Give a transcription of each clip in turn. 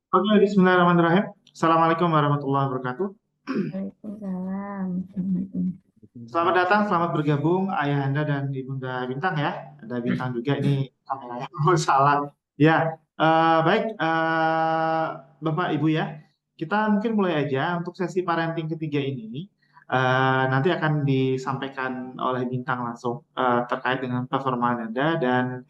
Oke, bismillahirrahmanirrahim. Assalamualaikum warahmatullahi wabarakatuh. Waalaikumsalam. Selamat datang, selamat bergabung Ayahanda dan Ibunda Bintang ya. Ada Bintang juga ini kameranya. Oh, salah. Ya, baik Bapak Ibu ya. Kita mungkin mulai aja untuk sesi parenting ketiga ini. Nanti akan disampaikan oleh Bintang langsung terkait dengan performa Anda dan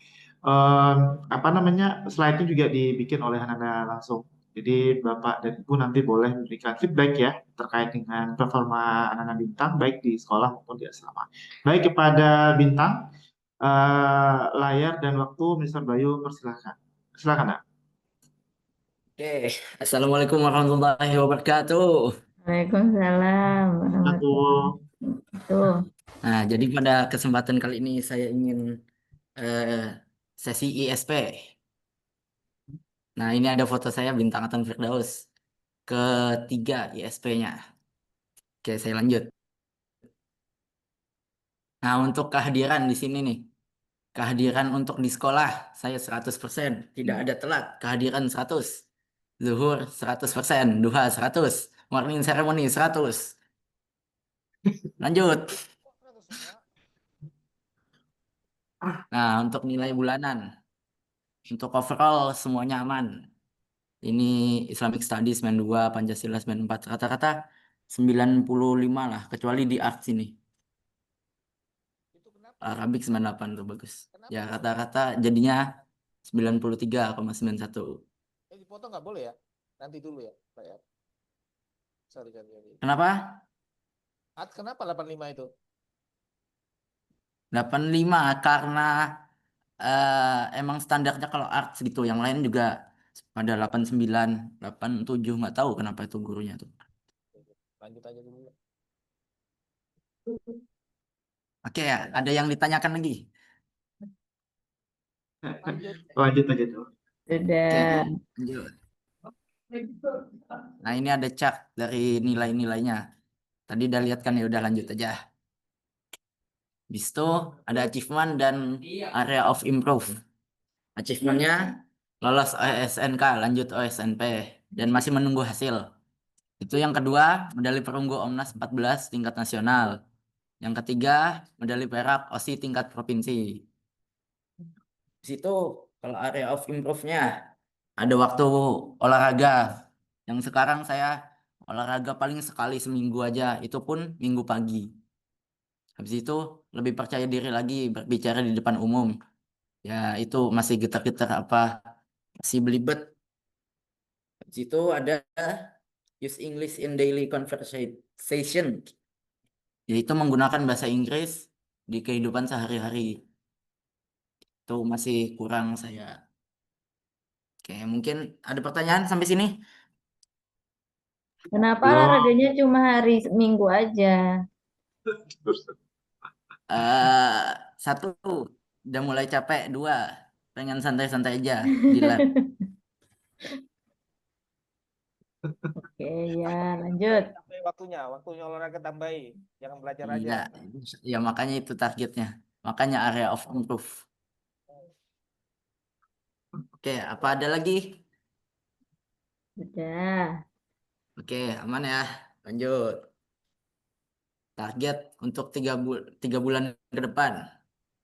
apa namanya slide-nya juga dibikin oleh Anda langsung. Jadi Bapak dan Ibu nanti boleh memberikan feedback ya terkait dengan performa anak-anak Bintang baik di sekolah maupun di asrama. Baik kepada Bintang, layar dan waktu Mr. Bayu persilahkan. Silakan, Nak. Oke, Assalamualaikum warahmatullahi wabarakatuh. Hmm. Waalaikumsalam warahmatullahi Satu. wabarakatuh. Nah, jadi pada kesempatan kali ini saya ingin eh, sesi ISP. Nah, ini ada foto saya Bintang Atan Firdaus ketiga ISP-nya. Oke, saya lanjut. Nah, untuk kehadiran di sini nih. Kehadiran untuk di sekolah saya 100%. Tidak ada telat. Kehadiran 100. Zuhur 100%. Duha 100. Morning ceremony 100. Lanjut. Nah, untuk nilai bulanan, untuk overall semuanya aman. Ini Islamic Studies 92, Pancasila 94, rata-rata 95 lah, kecuali di art sini. Itu kenapa ya? Arabic 98 tuh bagus. Kenapa Ya, itu? rata-rata jadinya 93,91. Dipotong nggak boleh ya? Nanti dulu ya, Pak ya. Sorry, sorry, sorry. Kenapa? Kenapa 85 itu? 85 karena emang standarnya kalau art gitu, yang lain juga pada 89, 87 nggak tahu kenapa itu gurunya tuh. Lanjut aja dulu. Oke ya, ada yang ditanyakan lagi? Lanjut. Lanjut aja tuh. Oke, Sudah. lanjut. Nah, ini ada chart dari nilai-nilainya. Tadi udah lihat kan, ya udah lanjut aja. Di situ ada achievement dan area of improve. Achievementnya lolos OSNK, lanjut OSNP, dan masih menunggu hasil. Itu yang kedua, medali perunggu Omnas 14 tingkat nasional. Yang ketiga, medali perak OSI tingkat provinsi. Di situ kalau area of improve-nya ada waktu olahraga. Yang sekarang saya olahraga paling sekali seminggu aja, itu pun minggu pagi. Habis itu lebih percaya diri lagi berbicara di depan umum. Ya itu masih getar-getar apa, masih belibet. Habis itu ada use English in daily conversation, yaitu menggunakan bahasa Inggris di kehidupan sehari-hari. Itu masih kurang saya. Oke, mungkin ada pertanyaan sampai sini? Kenapa Belum. olahraganya cuma hari Minggu aja? Satu, udah mulai capek. Dua, pengen santai-santai aja di lab. Oke, ya lanjut. Sampai waktunya olahraga tambahi. Jangan belajar aja. Iya, ya makanya itu targetnya. Makanya area of improve. Oke, apa ada lagi? Sudah. Oke, aman ya. Lanjut. Target untuk 3 bulan ke depan.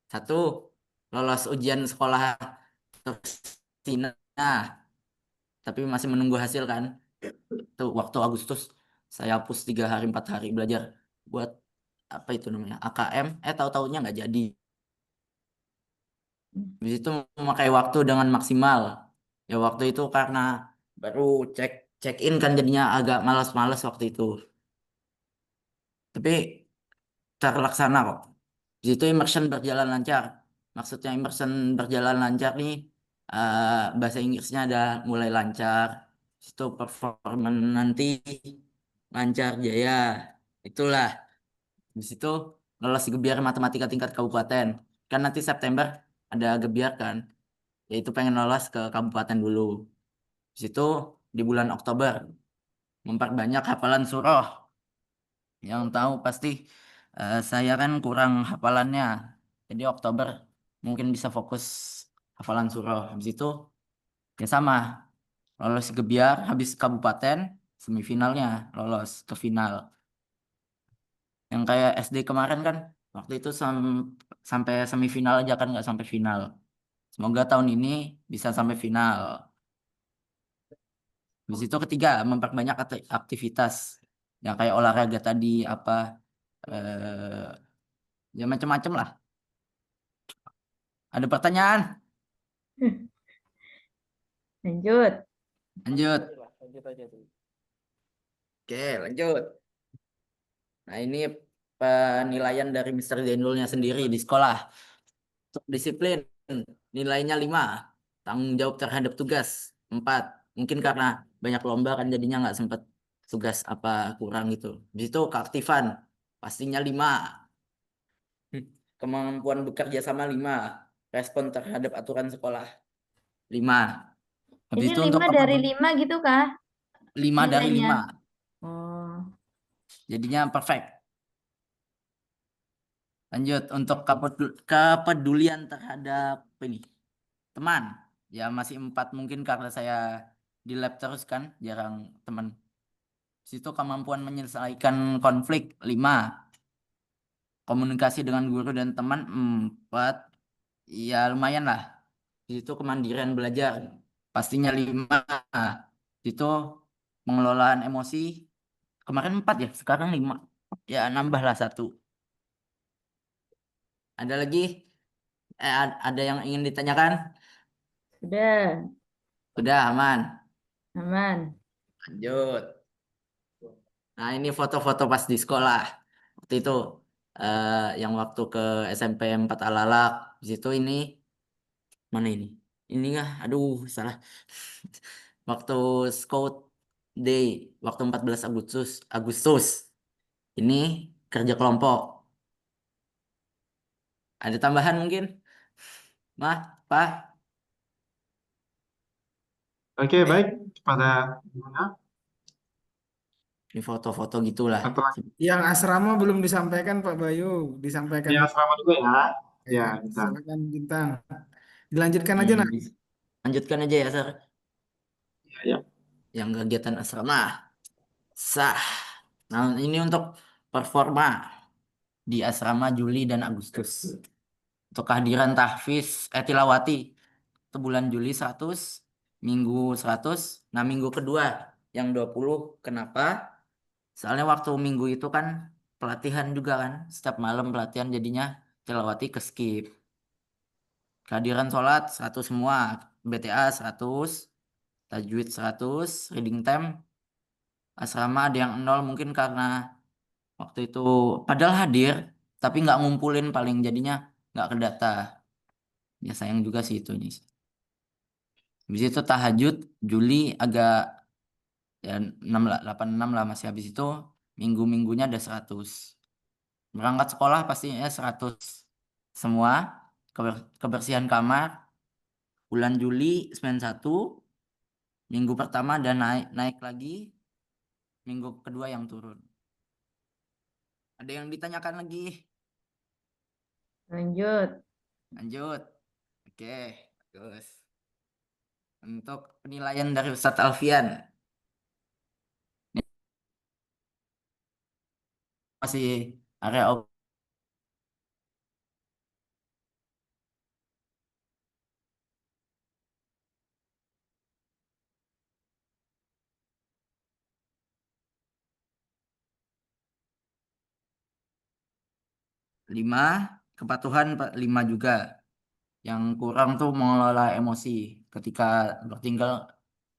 Satu, lolos ujian sekolah Cina, tapi masih menunggu hasil kan. Tuh, waktu Agustus saya hapus 3 hari 4 hari belajar buat apa itu namanya AKM. Tahu-taunya nggak jadi. Habis itu memakai waktu dengan maksimal. Ya waktu itu karena baru check in kan, jadinya agak malas-malas waktu itu. Tapi terlaksana kok. Di situ immersion berjalan lancar. Maksudnya immersion berjalan lancar nih, bahasa Inggrisnya ada mulai lancar. Di situ performa nanti lancar jaya. Itulah. Di situ lolos gebiar matematika tingkat kabupaten. Kan nanti September ada gebiar kan. Yaitu pengen lolos ke kabupaten dulu. Di situ di bulan Oktober memperbanyak hafalan surah. Yang tahu pasti saya kan kurang hafalannya. Jadi Oktober mungkin bisa fokus hafalan surah. Habis itu ya sama. lolos Gebiar, habis kabupaten, semifinalnya lolos ke final. Yang kayak SD kemarin kan, waktu itu sampai semifinal aja kan nggak sampai final. Semoga tahun ini bisa sampai final. Habis itu ketiga, memperbanyak aktivitas. Yang kayak olahraga tadi, apa, eh, ya macam-macam lah. Ada pertanyaan? Lanjut. Lanjut. Lanjut aja dulu. Oke, lanjut. Nah, ini penilaian dari Mr. Dendulnya sendiri di sekolah. Untuk disiplin, nilainya 5. Tanggung jawab terhadap tugas, 4. Mungkin karena banyak lomba kan jadinya nggak sempat tugas apa kurang gitu. Di situ keaktifan, pastinya 5. Kemampuan bekerja sama 5. Respon terhadap aturan sekolah, 5. Habis Ini itu untuk 5 dari 5 gitu kah 5 dari nilainya? 5. Oh, Jadinya perfect. Lanjut untuk kepedulian terhadap ini teman. Ya masih 4 mungkin karena saya di lab terus kan jarang teman. Situ kemampuan menyelesaikan konflik 5. Komunikasi dengan guru dan teman 4. Ya lumayan lah. Situ kemandirian belajar pastinya 5. Situ pengelolaan emosi kemarin 4 ya, sekarang 5. Ya nambahlah 1. Ada lagi? Ada yang ingin ditanyakan? sudah Sudah aman. aman. Lanjut. Nah, ini foto-foto pas di sekolah. Waktu itu yang waktu ke SMP 4 Alalak. Di situ ini mana ini? Ini kah? Aduh, salah. Waktu Scout Day, waktu 14 Agustus, Agustus. Ini kerja kelompok. Ada tambahan mungkin? Mah, Pak? Oke, baik. Pada gimana? Ini foto-foto gitulah. Atau Yang asrama belum disampaikan Pak Bayu, disampaikan. yang asrama juga ya? Ya, Ya, bisa. silakan Bintang. Dilanjutkan aja nah. Hmm, lanjutkan aja ya, Sir. Ya, ya. Yang kegiatan asrama. Sah. Nah, ini untuk performa di asrama Juli dan Agustus. Untuk kehadiran tahfiz tilawati itu bulan Juli 100, minggu 100. Nah, minggu kedua yang 20. Kenapa? Soalnya waktu minggu itu kan pelatihan juga kan. Setiap malam pelatihan jadinya tilawati ke skip. Kehadiran sholat 100 semua. BTA 100, tajwid 100, reading time asrama ada yang 0 mungkin karena waktu itu padahal hadir tapi nggak ngumpulin paling jadinya nggak ke data. Ya sayang juga sih itu nih. Habis itu tahajud Juli agak ya 6 lah, 86 lah masih habis itu minggu-minggunya ada 100. Berangkat sekolah pastinya 100 semua. Kebersihan kamar bulan Juli 91, minggu pertama dan naik naik lagi, minggu kedua yang turun. Ada yang ditanyakan lagi? Lanjut. Lanjut. Oke, bagus. Untuk penilaian dari Ustadz Alfian, masih area 5, kepatuhan 5 juga. Yang kurang tuh mengelola emosi ketika bertinggal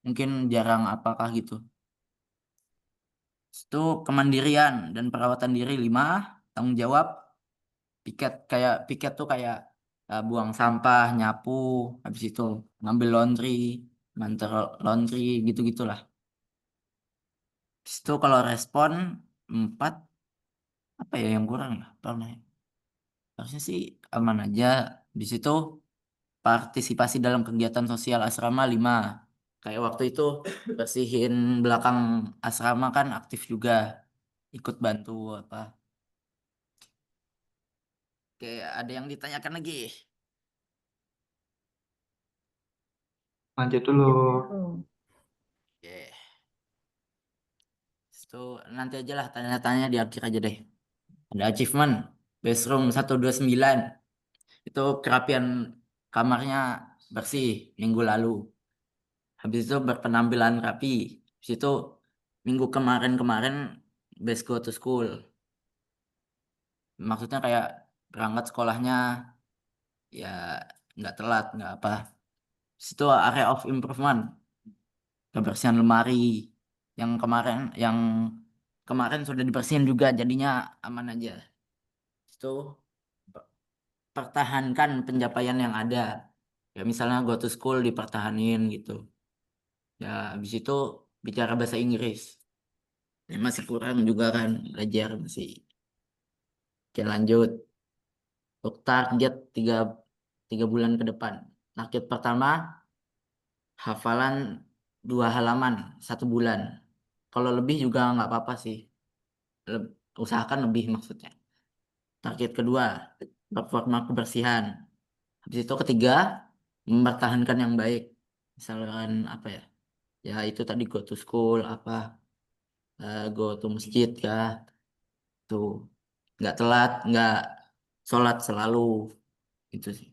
mungkin jarang apakah gitu. Itu kemandirian dan perawatan diri 5, tanggung jawab piket tuh kayak buang sampah, nyapu, habis itu ngambil laundry, nganter laundry gitu-gitulah. Habis itu kalau respon 4, apa ya yang kurang lah pernah. Harusnya sih aman aja. Di situ partisipasi dalam kegiatan sosial asrama 5. Kayak waktu itu bersihin belakang asrama kan aktif juga. Ikut bantu apa. Oke, ada yang ditanyakan lagi? Lanjut dulu. Oh, Itu nanti aja lah tanya-tanya di akhir aja deh. Ada achievement best room 129. Itu kerapian kamarnya bersih minggu lalu. Habis itu berpenampilan rapi. Habis itu minggu kemarin-kemarin best go to school. Maksudnya kayak berangkat sekolahnya ya nggak telat, nggak apa. Habis itu area of improvement. Kebersihan lemari yang kemarin sudah dibersihin juga jadinya aman aja. Itu pertahankan pencapaian yang ada. Ya misalnya go to school dipertahanin gitu. Ya habis itu bicara bahasa Inggris. Ya, masih kurang juga kan belajar masih. Oke lanjut. Untuk target tiga bulan ke depan. Target pertama hafalan 2 halaman 1 bulan. Kalau lebih juga nggak apa-apa sih. Usahakan lebih maksudnya. Target kedua performa kebersihan. Habis itu ketiga mempertahankan yang baik. Misalkan apa ya? Ya itu tadi go to school apa go to masjid kah tuh nggak telat nggak sholat selalu itu sih.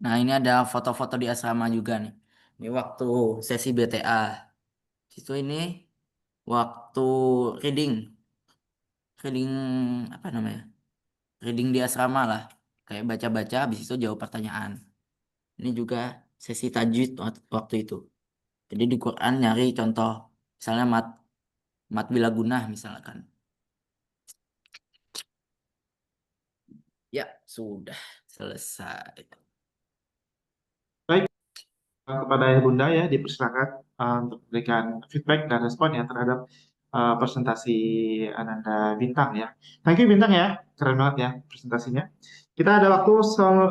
Nah ini ada foto-foto di asrama juga nih. Ini waktu sesi BTA. Itu ini waktu reading reading apa namanya reading di asrama lah kayak baca-baca habis itu jawab pertanyaan. Ini juga sesi tajwid waktu itu. Jadi di Quran nyari contoh misalnya mat bila gunah misalkan. Ya, sudah selesai. Baik, kepada Ayah Bunda ya dipersilakan untuk memberikan feedback dan respon ya terhadap presentasi Ananda Bintang ya. Thank you Bintang ya, keren banget ya presentasinya. Kita ada waktu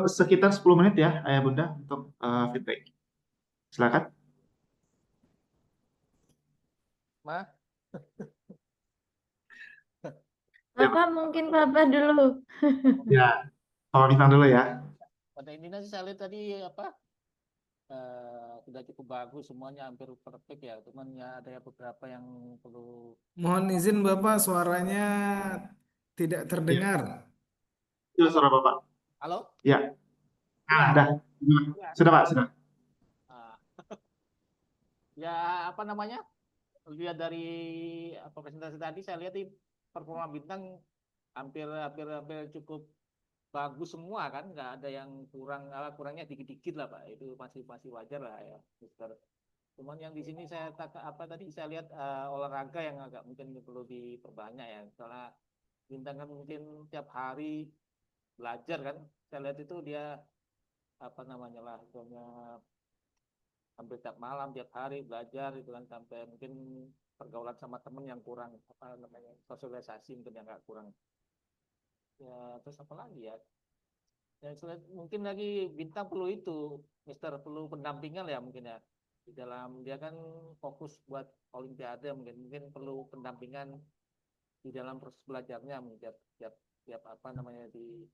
sekitar 10 menit ya Ayah Bunda untuk feedback. Silakan. Ma, Papa mungkin Papa dulu. Ya, kalau Bintang dulu ya. pada intinya sih saya lihat tadi apa sudah cukup bagus semuanya hampir perfect ya. Cuman ya ada beberapa yang perlu. Mohon izin Bapak, suaranya tidak Ya, terdengar. itu suara Bapak. Halo? Ya, Ya, dah. ya. Sudah Pak, sudah. Ah, ya apa namanya? Lihat dari apa presentasi tadi saya lihat di performa bintang hampir hampir hampir cukup bagus semua kan, nggak ada yang kurangnya dikit-dikit lah Pak, itu masih masih wajar lah ya Mister. Cuman yang di sini saya apa tadi saya lihat olahraga yang agak mungkin perlu diperbanyak ya, soalnya bintang kan mungkin tiap hari belajar kan, saya lihat itu dia apa namanya lah soalnya hampir tiap malam tiap hari belajar itu kan, sampai mungkin pergaulan sama temen yang kurang apa namanya sosialisasi mungkin yang nggak kurang ya. Terus apa lagi ya, ya mungkin lagi bintang perlu itu Mister, perlu pendampingan ya mungkin ya di dalam dia kan fokus buat olimpiade, mungkin perlu pendampingan di dalam proses belajarnya mungkin tiap apa namanya di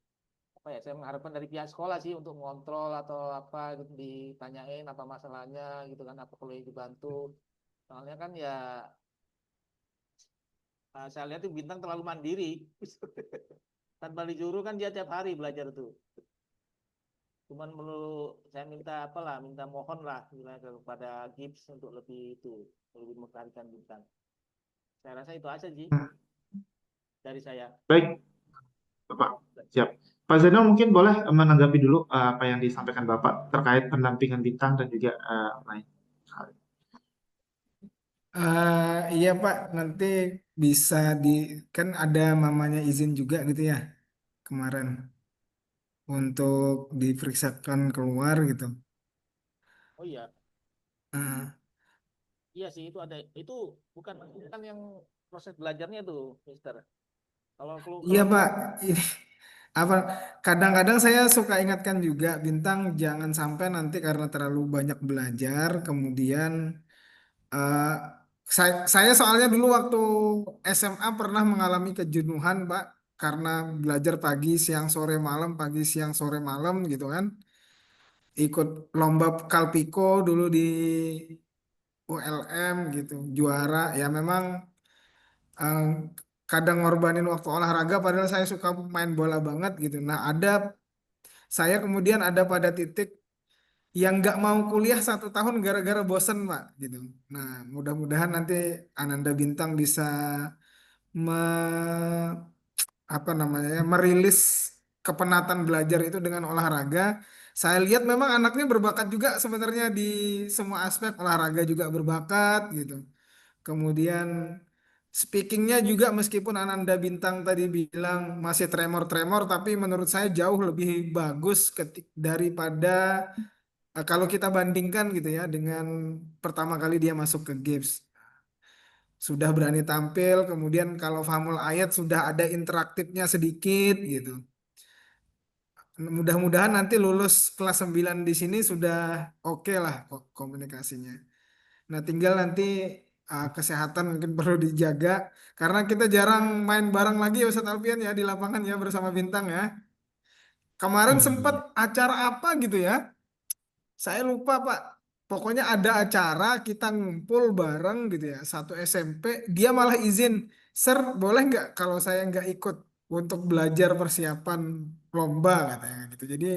apa ya, saya mengharapkan dari pihak sekolah sih untuk mengontrol atau apa gitu, ditanyain apa masalahnya gitu kan, apa perlu dibantu, soalnya kan ya saya lihat tuh bintang terlalu mandiri tanpa disuruh kan dia tiap hari belajar tuh. Cuman perlu saya minta apalah, minta mohon lah kepada Gibbs untuk lebih memperhatikan bintang. Saya rasa itu aja sih dari saya. Baik, Bapak. Siap. Pak Zainal mungkin boleh menanggapi dulu apa yang disampaikan Bapak terkait pendampingan bintang dan juga lain hal. Iya Pak, nanti bisa kan ada mamanya izin juga gitu ya kemarin untuk diperiksakan keluar gitu. Oh iya, Eh, iya sih itu ada, itu bukan bukan yang proses belajarnya tuh, Mister. Kalau kalau iya kalau Pak, ini apa? Kadang-kadang saya suka ingatkan juga Bintang jangan sampai nanti karena terlalu banyak belajar, kemudian eh, saya soalnya dulu waktu SMA pernah mengalami kejenuhan Pak karena belajar pagi siang sore malam gitu kan. Ikut lomba Kalpiko dulu di ULM gitu, juara. Ya memang eh, kadang ngorbanin waktu olahraga padahal saya suka main bola banget gitu. Nah, saya kemudian ada pada titik yang nggak mau kuliah 1 tahun gara-gara bosen, Pak, gitu. Nah, mudah-mudahan nanti Ananda Bintang bisa apa namanya ya, merilis kepenatan belajar itu dengan olahraga. Saya lihat memang anaknya berbakat juga sebenarnya di semua aspek, olahraga juga berbakat gitu. Kemudian speakingnya juga meskipun Ananda Bintang tadi bilang masih tremor-tremor, tapi menurut saya jauh lebih bagus daripada kalau kita bandingkan gitu ya dengan pertama kali dia masuk ke Gibbs. Sudah berani tampil, kemudian kalau Famul Ayat sudah ada interaktifnya sedikit gitu. Mudah-mudahan nanti lulus kelas 9 di sini sudah oke lah komunikasinya. Nah, tinggal nanti kesehatan mungkin perlu dijaga karena kita jarang main bareng lagi ya Ustadz Alfian ya di lapangan ya bersama Bintang ya. Kemarin sempat acara apa gitu ya? Saya lupa Pak. Pokoknya ada acara kita ngumpul bareng gitu ya. Satu SMP, dia malah izin, Sir, boleh nggak kalau saya nggak ikut untuk belajar persiapan lomba katanya gitu. Jadi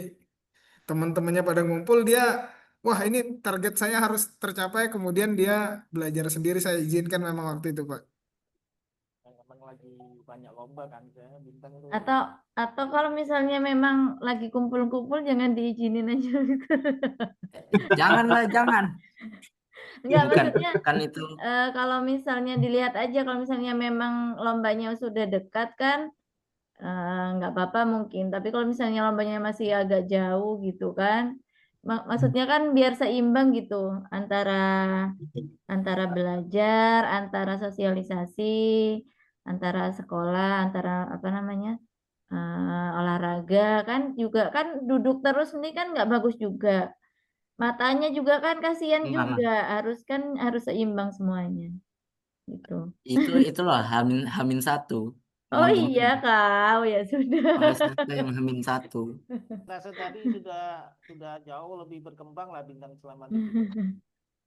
teman-temannya pada ngumpul, dia, wah ini target saya harus tercapai. Kemudian dia belajar sendiri. Saya izinkan memang waktu itu Pak. Memang lagi banyak lomba kan, saya Bintang tuh. Atau kalau misalnya memang lagi kumpul-kumpul jangan diizinin aja gitu. Janganlah, jangan. Enggak, Bukan, maksudnya bukan itu. kalau misalnya dilihat aja kalau misalnya memang lombanya sudah dekat kan nggak apa-apa mungkin. Tapi kalau misalnya lombanya masih agak jauh gitu kan, maksudnya kan biar seimbang gitu antara antara belajar, antara sosialisasi, antara sekolah, antara apa namanya olahraga kan juga kan duduk terus ini kan nggak bagus juga. Matanya juga kan kasihan Nah, juga, harus seimbang semuanya gitu. itu loh Hamin Hamin satu. Oh Teman-teman iya kau ya sudah. kelas satu yang Hamin satu. Rasa tadi sudah jauh lebih berkembang lah Bintang selama di situ.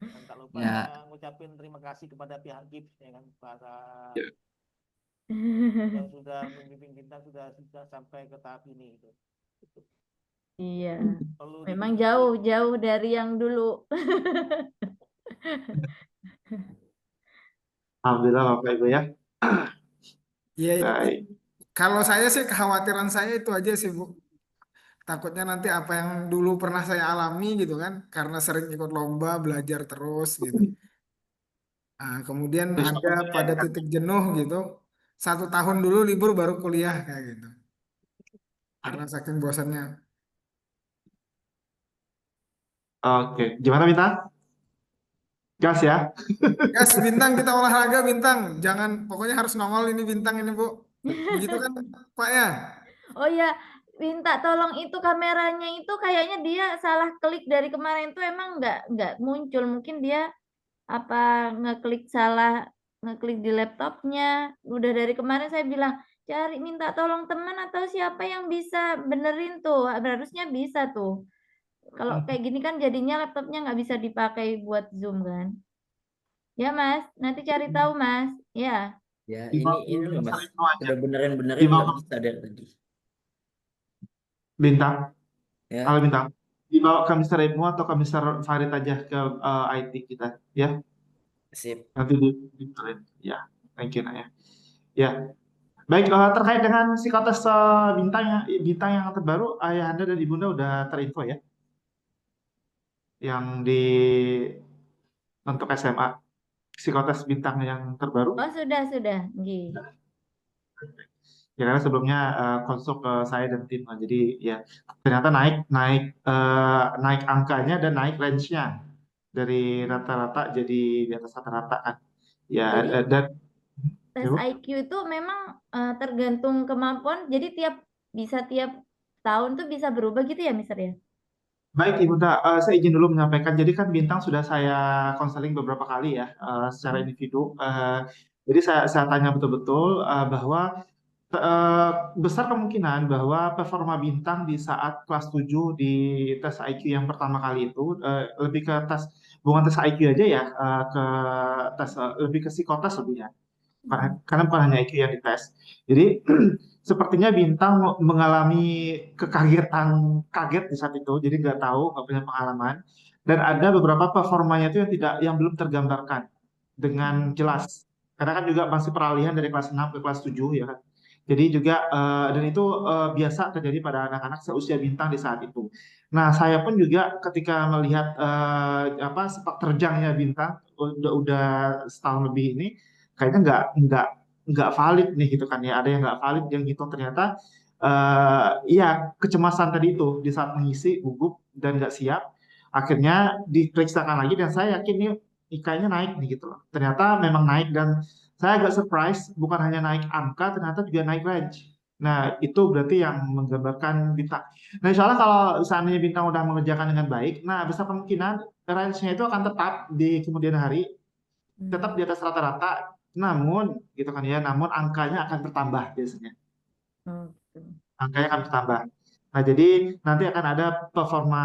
Dan tak lupa Ya, saya ngucapin terima kasih kepada pihak GIPS ya kan para yang sudah membimbing Bintang sudah sampai ke tahap ini gitu. Iya, Perlu memang didukung jauh-jauh dari yang dulu. Alhamdulillah Bapak Ibu ya. Ya, Baik. kalau saya sih kekhawatiran saya itu aja sih Bu. Takutnya nanti apa yang dulu pernah saya alami gitu kan, karena sering ikut lomba, belajar terus gitu. Nah, kemudian Besok ada pada titik jenuh gitu, 1 tahun dulu libur baru kuliah kayak gitu. Karena saking bosannya. Oke, gimana Bintang? Gas ya. Gas Bintang, kita olahraga Bintang. Jangan, pokoknya harus nongol ini Bintang ini Bu. Begitu kan Pak ya? Oh ya, minta tolong itu kameranya itu kayaknya dia salah klik dari kemarin tuh emang nggak muncul. Mungkin dia apa ngeklik di laptopnya. Udah dari kemarin saya bilang cari minta tolong teman atau siapa yang bisa benerin tuh. Harusnya bisa tuh. Kalau kayak gini kan jadinya laptopnya nggak bisa dipakai buat Zoom kan. Ya Mas, nanti cari tahu Mas. Ya. ya Dibawa ini ke loh Mr. Mas. Ibnu aja. Udah benerin nggak Dibawa bisa dari tadi. Bintang. Halo Ya, Bintang. Dibawa ke Mr. Ibnu atau ke Mr. Farid aja ke IT kita ya. sip. Nanti di ya. Thank you Nak ya. Ya. Baik, terkait dengan psikotes bintang yang terbaru, ayah Anda dan ibunda udah terinfo ya, yang di untuk SMA, psikotes bintang yang terbaru. Oh, sudah. Nggih. Ya karena sebelumnya konsul ke saya dan tim, nah, jadi ya ternyata naik naik naik angkanya dan naik range-nya dari rata-rata jadi di atas rata-rata kan. Ya Jadi dan ya, tes Bu. IQ itu memang tergantung kemampuan. Jadi tiap tahun tuh bisa berubah gitu ya, Mister ya? Baik, Ibunda, saya izin dulu menyampaikan. Jadi kan Bintang sudah saya konseling beberapa kali ya, secara individu. Jadi saya tanya betul-betul bahwa besar kemungkinan bahwa performa Bintang di saat kelas 7 di tes IQ yang pertama kali itu lebih ke tes, bukan tes IQ aja ya, ke tes lebih ke psikotes lebih ya. Karena bukan hanya IQ yang dites. Jadi sepertinya Bintang mengalami kekagetan, kaget di saat itu, jadi nggak tahu, nggak punya pengalaman, dan ada beberapa performanya itu yang belum tergambarkan dengan jelas. Karena kan juga masih peralihan dari kelas 6 ke kelas 7 ya kan. Jadi juga dan itu biasa terjadi pada anak-anak seusia Bintang di saat itu. Nah, saya pun juga ketika melihat sepak terjangnya Bintang udah setahun lebih ini, kayaknya nggak valid nih gitu kan ya. Ada yang nggak valid yang gitu ternyata iya, kecemasan tadi itu di saat mengisi gugup dan nggak siap, akhirnya diperiksakan lagi dan saya yakin nih IK-nya naik nih gitu loh. Ternyata memang naik dan saya agak surprise, bukan hanya naik angka, ternyata juga naik range. Nah, itu berarti yang menggambarkan Bintang. Nah, insya Allah kalau seandainya Bintang udah mengerjakan dengan baik, nah besar kemungkinan range-nya itu akan tetap di kemudian hari, tetap di atas rata-rata, namun gitu kan ya, namun angkanya akan bertambah biasanya. Oke. Angkanya akan bertambah. Nah, jadi nanti akan ada performa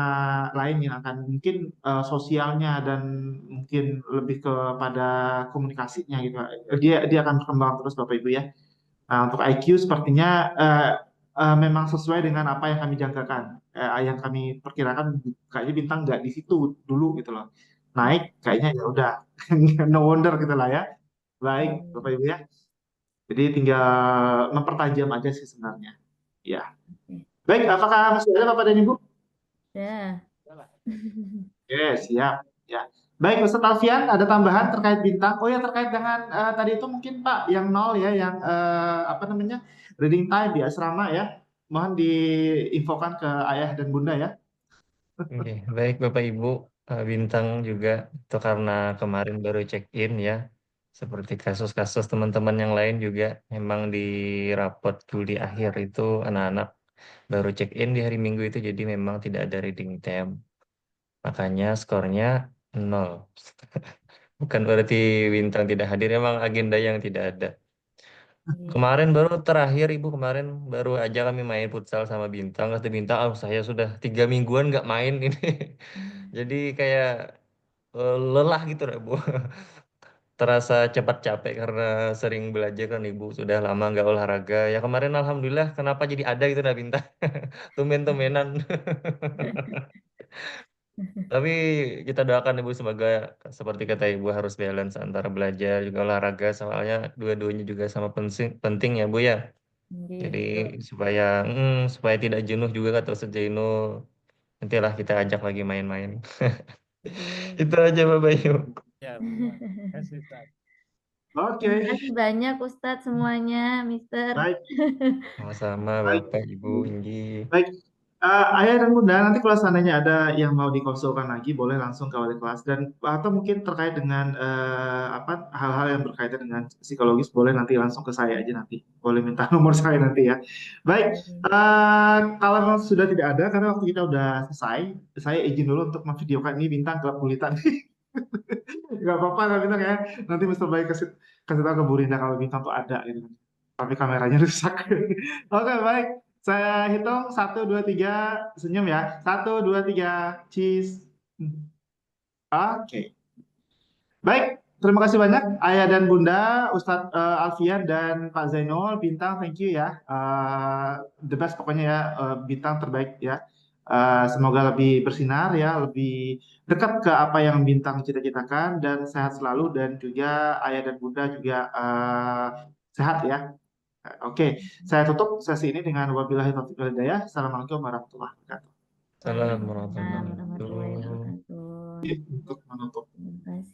lain yang akan mungkin sosialnya dan mungkin lebih kepada komunikasinya gitu. Dia akan berkembang terus Bapak Ibu ya. Nah, untuk IQ sepertinya memang sesuai dengan apa yang kami jangkakan, yang kami perkirakan kayaknya Bintang nggak di situ dulu gitu loh. Naik kayaknya ya udah, no wonder gitu lah ya. Baik Bapak Ibu ya. Jadi tinggal mempertajam aja sih sebenarnya. Ya. Oke. Baik, apakah masih ada Bapak dan Ibu? Ya. Yalah. Oke, siap. Ya. Baik, Ustadz Alfian, ada tambahan terkait Bintang? Oh ya, terkait dengan tadi itu mungkin Pak, yang nol ya, yang apa namanya, reading time di asrama ya. Mohon diinfokan ke ayah dan bunda ya. Oke, baik Bapak Ibu, Bintang juga itu karena kemarin baru check-in ya, seperti kasus-kasus teman-teman yang lain juga memang di rapot Juli akhir itu anak-anak baru check-in di hari Minggu itu, jadi memang tidak ada reading time. Makanya skornya 0. Bukan berarti Bintang tidak hadir, memang agenda yang tidak ada. Kemarin baru terakhir Ibu, kemarin baru aja kami main futsal sama Bintang. Kata Bintang, saya sudah 3 mingguan nggak main ini. Jadi kayak lelah gitu lah Bu. Terasa cepat capek karena sering belajar kan Ibu. Sudah lama nggak olahraga. Ya kemarin Alhamdulillah kenapa jadi ada gitu nah Bintang. Tumben-tumenan. Tapi kita doakan Ibu semoga seperti kata Ibu harus balance antara belajar juga olahraga. Soalnya dua-duanya juga sama penting, penting ya Bu ya. Jadi Gitu. supaya supaya tidak jenuh juga kata Ustaz Zainul. Nantilah kita ajak lagi main-main. Itu aja Bapak Ibu. Ya, benar. Kasih, Ustaz. Oke, Terima kasih banyak Ustadz semuanya, Mister. baik, Sama-sama baik, Bapak Ibu Inggi. baik. Ayah dan bunda, nanti kalau seandainya ada yang mau dikonsulkan lagi, boleh langsung ke wali kelas dan atau mungkin terkait dengan apa hal-hal yang berkaitan dengan psikologis, boleh nanti langsung ke saya aja nanti. Boleh minta nomor saya nanti ya. Baik, kalau memang sudah tidak ada karena waktu kita udah selesai, saya izin dulu untuk memvideokan ini Bintang gelap gulita. Gak apa-apa lah Bintang ya. Nanti Mr. Baik kasih tahu ke Bu Rinda kalau Bintang tuh ada gitu. Tapi kameranya rusak. Oke, baik. Saya hitung 1, 2, 3 senyum ya. 1, 2, 3 cheese. Oke. Baik, terima kasih banyak Ayah dan Bunda, Ustadz Alfian dan Pak Zainul, Bintang, thank you ya. The best pokoknya ya, Bintang terbaik ya. Semoga lebih bersinar ya, lebih dekat ke apa yang Bintang cita-citakan dan sehat selalu dan juga Ayah dan Bunda juga sehat ya. Oke, saya tutup sesi ini dengan wabillahi taufiq wal hidayah. Assalamualaikum warahmatullahi wabarakatuh. Salam warahmatullahi Waalaikumsalam warahmatullahi wabarakatuh. wabarakatuh. Untuk menutup. Terima kasih.